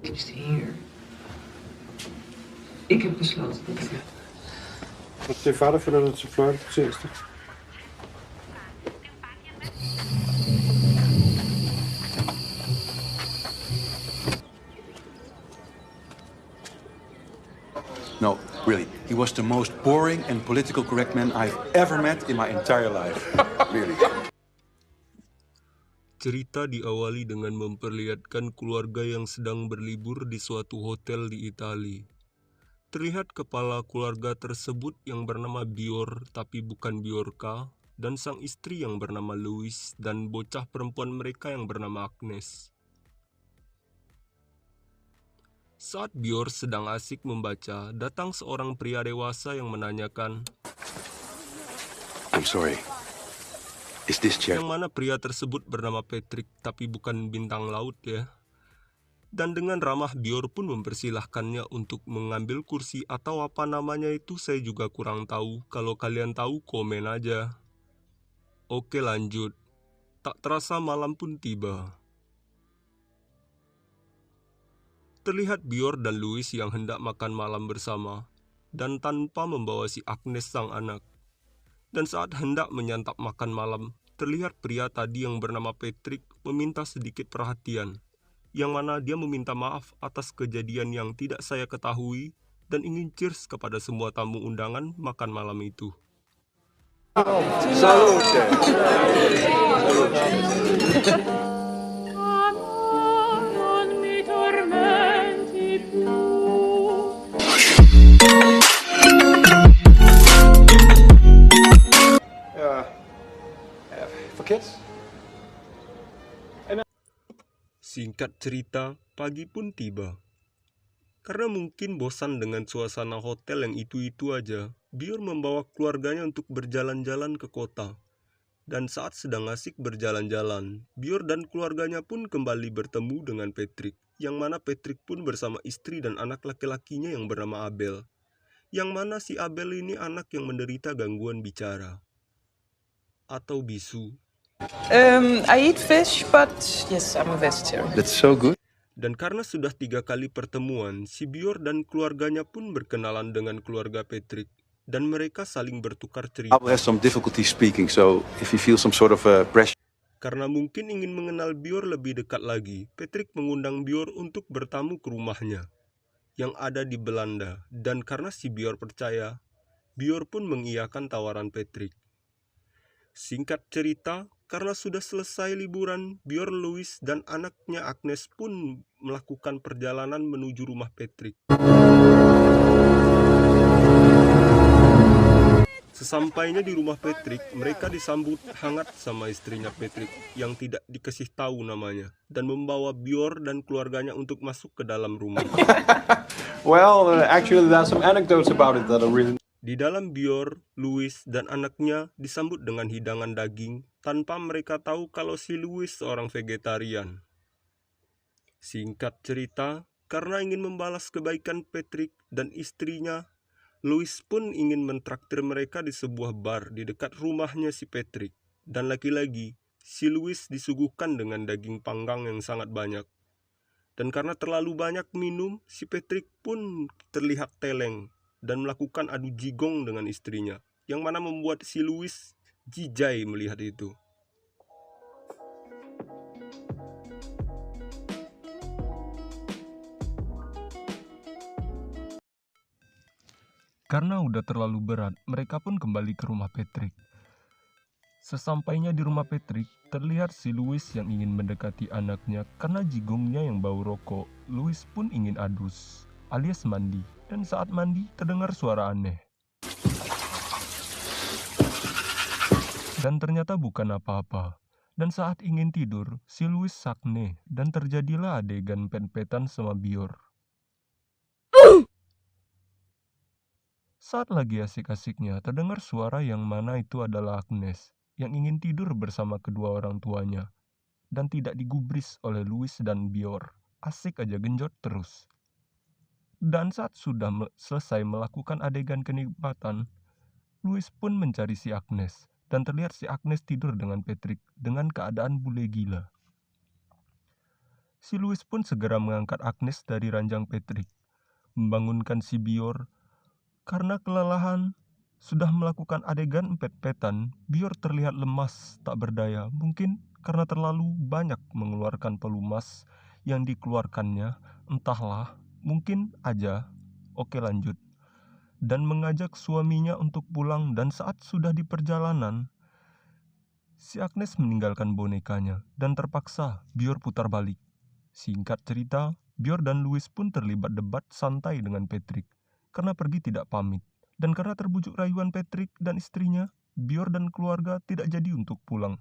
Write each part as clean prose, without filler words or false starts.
Is hier. Ik heb besloten dat ik... Wat is je vader voor dat ze Florida precies? No, really. He was the most boring and political correct man I've ever met in my entire life. Really. Cerita diawali dengan memperlihatkan keluarga yang sedang berlibur di suatu hotel di Italia. Terlihat kepala keluarga tersebut yang bernama Bior tapi bukan Biorka, dan sang istri yang bernama Louis dan bocah perempuan mereka yang bernama Agnes. Saat Bior sedang asik membaca, datang seorang pria dewasa yang menanyakan, I'm sorry. Is this chair? yang mana pria tersebut bernama Patrick tapi bukan bintang laut ya. Dan dengan ramah Bior pun mempersilahkannya untuk mengambil kursi atau apa namanya itu saya juga kurang tahu. Kalau kalian tahu komen aja. Oke lanjut. Tak terasa malam pun tiba. Terlihat Bior dan Louis yang hendak makan malam bersama dan tanpa membawa si Agnes sang anak. Dan saat hendak menyantap makan malam, terlihat pria tadi yang bernama Patrick meminta sedikit perhatian, yang mana dia meminta maaf atas kejadian yang tidak saya ketahui dan ingin cheers kepada semua tamu undangan makan malam itu. Salute! For kids? Singkat cerita, pagi pun tiba. Karena mungkin bosan dengan suasana hotel yang itu-itu aja, Bior membawa keluarganya untuk berjalan-jalan ke kota. Dan saat sedang asik berjalan-jalan, Bior dan keluarganya pun kembali bertemu dengan Patrick, yang mana Patrick pun bersama istri dan anak laki-lakinya yang bernama Abel. Yang mana si Abel ini anak yang menderita gangguan bicara. Atau bisu. I eat fish, but yes, I'm a vegetarian. That's so good. Dan karena sudah 3 kali pertemuan, si Bior dan keluarganya pun berkenalan dengan keluarga Patrick. Dan mereka saling bertukar cerita. I will have some difficulty speaking, so if you feel some sort of pressure. Karena mungkin ingin mengenal Bior lebih dekat lagi, Patrick mengundang Bior untuk bertamu ke rumahnya yang ada di Belanda. Dan karena si Bior percaya, Bior pun mengiyakan tawaran Patrick. Singkat cerita, karena sudah selesai liburan, Bior, Louis, dan anaknya Agnes pun melakukan perjalanan menuju rumah Patrick. Sesampainya di rumah Patrick, mereka disambut hangat sama istrinya Patrick yang tidak dikasih tahu namanya dan membawa Bior dan keluarganya untuk masuk ke dalam rumah. Well, actually there's some anecdotes about it that are really... Di dalam Bior, Louis, dan anaknya disambut dengan hidangan daging tanpa mereka tahu kalau si Louis seorang vegetarian. Singkat cerita, karena ingin membalas kebaikan Patrick dan istrinya, Louis pun ingin mentraktir mereka di sebuah bar di dekat rumahnya si Patrick. Dan lagi-lagi, si Louis disuguhkan dengan daging panggang yang sangat banyak. Dan karena terlalu banyak minum, si Patrick pun terlihat teleng dan melakukan adu jigong dengan istrinya, yang mana membuat si Louis jijai melihat itu. Karena udah terlalu berat, mereka pun kembali ke rumah Patrick. Sesampainya di rumah Patrick, terlihat si Louis yang ingin mendekati anaknya karena jigongnya yang bau rokok. Louis pun ingin adus, alias mandi. Dan saat mandi, terdengar suara aneh. Dan ternyata bukan apa-apa. Dan saat ingin tidur, si Louis sakne dan terjadilah adegan pen-petan sama Bior. Saat lagi asik-asiknya, terdengar suara yang mana itu adalah Agnes yang ingin tidur bersama kedua orang tuanya dan tidak digubris oleh Louis dan Bior. Asik aja genjot terus. Dan saat sudah selesai melakukan adegan kenikmatan, Louis pun mencari si Agnes dan terlihat si Agnes tidur dengan Patrick dengan keadaan bule gila. Si Louis pun segera mengangkat Agnes dari ranjang Patrick, membangunkan si Bior. Karena kelelahan sudah melakukan adegan empet-petan, Bior terlihat lemas, tak berdaya, mungkin karena terlalu banyak mengeluarkan pelumas yang dikeluarkannya, entahlah, mungkin aja. Oke, lanjut. Dan mengajak suaminya untuk pulang, dan saat sudah di perjalanan, si Agnes meninggalkan bonekanya dan terpaksa Bior putar balik. Singkat cerita, Bior dan Louis pun terlibat debat santai dengan Patrick karena pergi tidak pamit. Dan karena terbujuk rayuan Patrick dan istrinya, Bior dan keluarga tidak jadi untuk pulang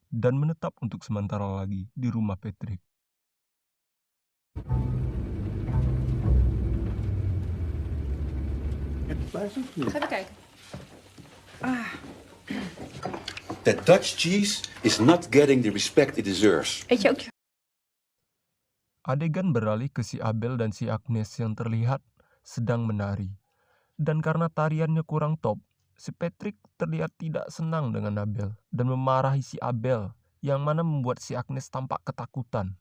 dan menetap untuk sementara lagi di rumah Patrick. Even kijken. That Dutch cheese is not getting the respect it deserves. Eet je ook je... Adegan beralih ke si Abel dan si Agnes yang terlihat sedang menari. Dan karena tariannya kurang top, si Patrick terlihat tidak senang dengan Abel dan memarahi si Abel, yang mana membuat si Agnes tampak ketakutan.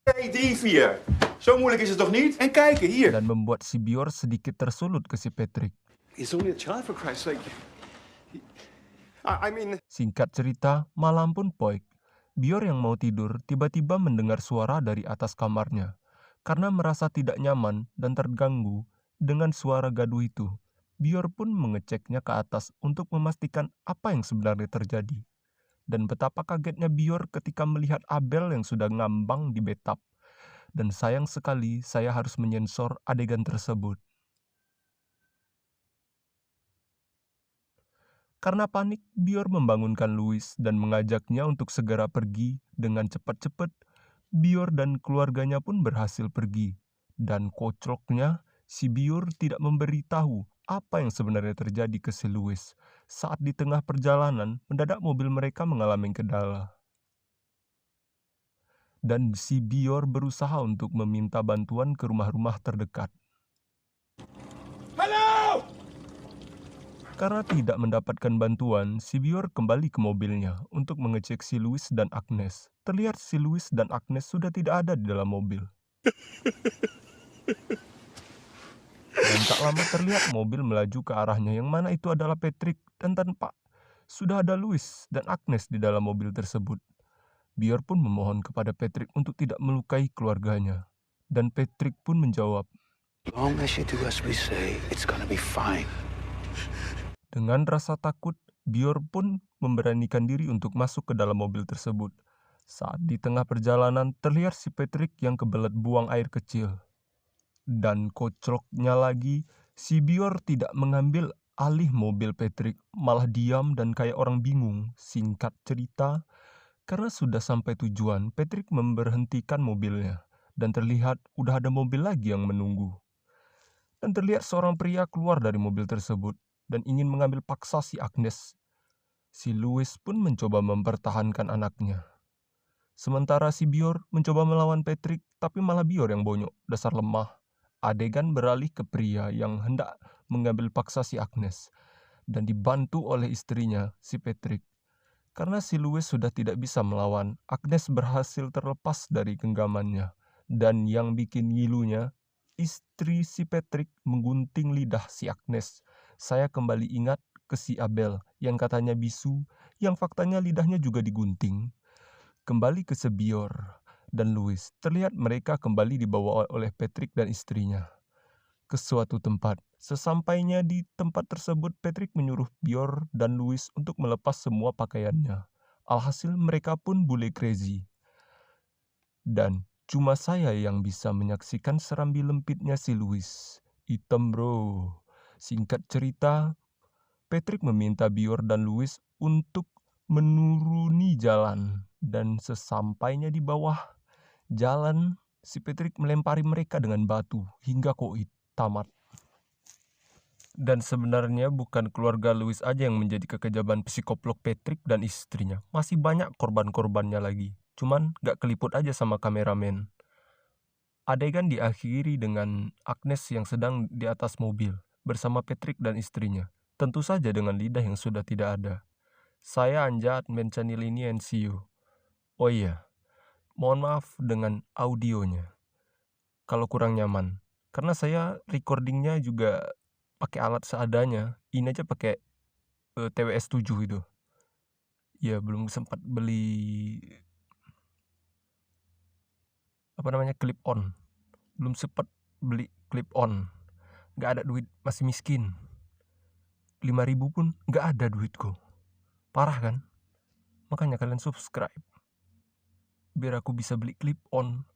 Hey, die vier. Zo moeilijk is het toch niet? En kijken, hier. Dan membuat si Bior sedikit tersulut ke si Patrick. He's only a child, for Christ's sake. I mean... Singkat cerita, malam pun poik. Bior yang mau tidur tiba-tiba mendengar suara dari atas kamarnya. Karena merasa tidak nyaman dan terganggu dengan suara gaduh itu, Bior pun mengeceknya ke atas untuk memastikan apa yang sebenarnya terjadi. Dan betapa kagetnya Bior ketika melihat Abel yang sudah ngambang di bathtub. Dan sayang sekali saya harus menyensor adegan tersebut. Karena panik, Bior membangunkan Louis dan mengajaknya untuk segera pergi. Dengan cepat-cepat, Bior dan keluarganya pun berhasil pergi. Dan kocoknya, si Bior tidak memberitahu apa yang sebenarnya terjadi ke si Louis. Saat di tengah perjalanan, mendadak mobil mereka mengalami kendala. Dan si Bior berusaha untuk meminta bantuan ke rumah-rumah terdekat. Hallo! Karena tidak mendapatkan bantuan, si Bior kembali ke mobilnya untuk mengecek si Louis dan Agnes. Terlihat si Louis dan Agnes sudah tidak ada di dalam mobil. Dan tak lama terlihat mobil melaju ke arahnya, yang mana itu adalah Patrick, dan tanpa sudah ada Louis dan Agnes di dalam mobil tersebut. Bior pun memohon kepada Patrick untuk tidak melukai keluarganya. Dan Patrick pun menjawab, Long as you do as we say, it's gonna be fine. dengan rasa takut, Bior pun memberanikan diri untuk masuk ke dalam mobil tersebut. Saat di tengah perjalanan, terlihat si Patrick yang kebelet buang air kecil. Dan kocoknya lagi, si Bior tidak mengambil alih mobil Patrick, malah diam dan kayak orang bingung. Singkat cerita, karena sudah sampai tujuan, Patrick memberhentikan mobilnya. Dan terlihat udah ada mobil lagi yang menunggu. Dan terlihat seorang pria keluar dari mobil tersebut dan ingin mengambil paksa si Agnes. Si Louis pun mencoba mempertahankan anaknya. Sementara si Bior mencoba melawan Patrick, tapi malah Bior yang bonyok, dasar lemah. Adegan beralih ke pria yang hendak mengambil paksa si Agnes dan dibantu oleh istrinya, si Patrick. Karena si Louis sudah tidak bisa melawan, Agnes berhasil terlepas dari genggamannya. Dan yang bikin ngilunya, istri si Patrick menggunting lidah si Agnes. Saya kembali ingat ke si Abel yang katanya bisu, yang faktanya lidahnya juga digunting. Kembali ke si Bior dan Louis, terlihat mereka kembali dibawa oleh Patrick dan istrinya ke suatu tempat. Sesampainya di tempat tersebut, Patrick menyuruh Bior dan Louis untuk melepas semua pakaiannya. Alhasil mereka pun bule crazy. Dan cuma saya yang bisa menyaksikan serambi lempitnya si Louis. Hitam bro. Singkat cerita, Patrick meminta Bior dan Louis untuk menuruni jalan. Dan sesampainya di bawah jalan, si Patrick melempari mereka dengan batu hingga koit tamat. Dan sebenarnya bukan keluarga Louis aja yang menjadi kekejaman psikoplog Patrick dan istrinya. Masih banyak korban-korbannya lagi. Cuman gak keliput aja sama kameramen. Adegan diakhiri dengan Agnes yang sedang di atas mobil bersama Patrick dan istrinya. Tentu saja dengan lidah yang sudah tidak ada. Saya Anja admin channel ini and see you. Oh iya, mohon maaf dengan audionya kalau kurang nyaman. Karena saya recordingnya juga pakai alat seadanya. Ini aja pakai TWS 7 itu. Ya belum sempat beli clip on. Belum sempat beli clip on. Gak ada duit, masih miskin. 5.000 pun gak ada duitku. Parah kan? Makanya kalian subscribe biar aku bisa beli clip on.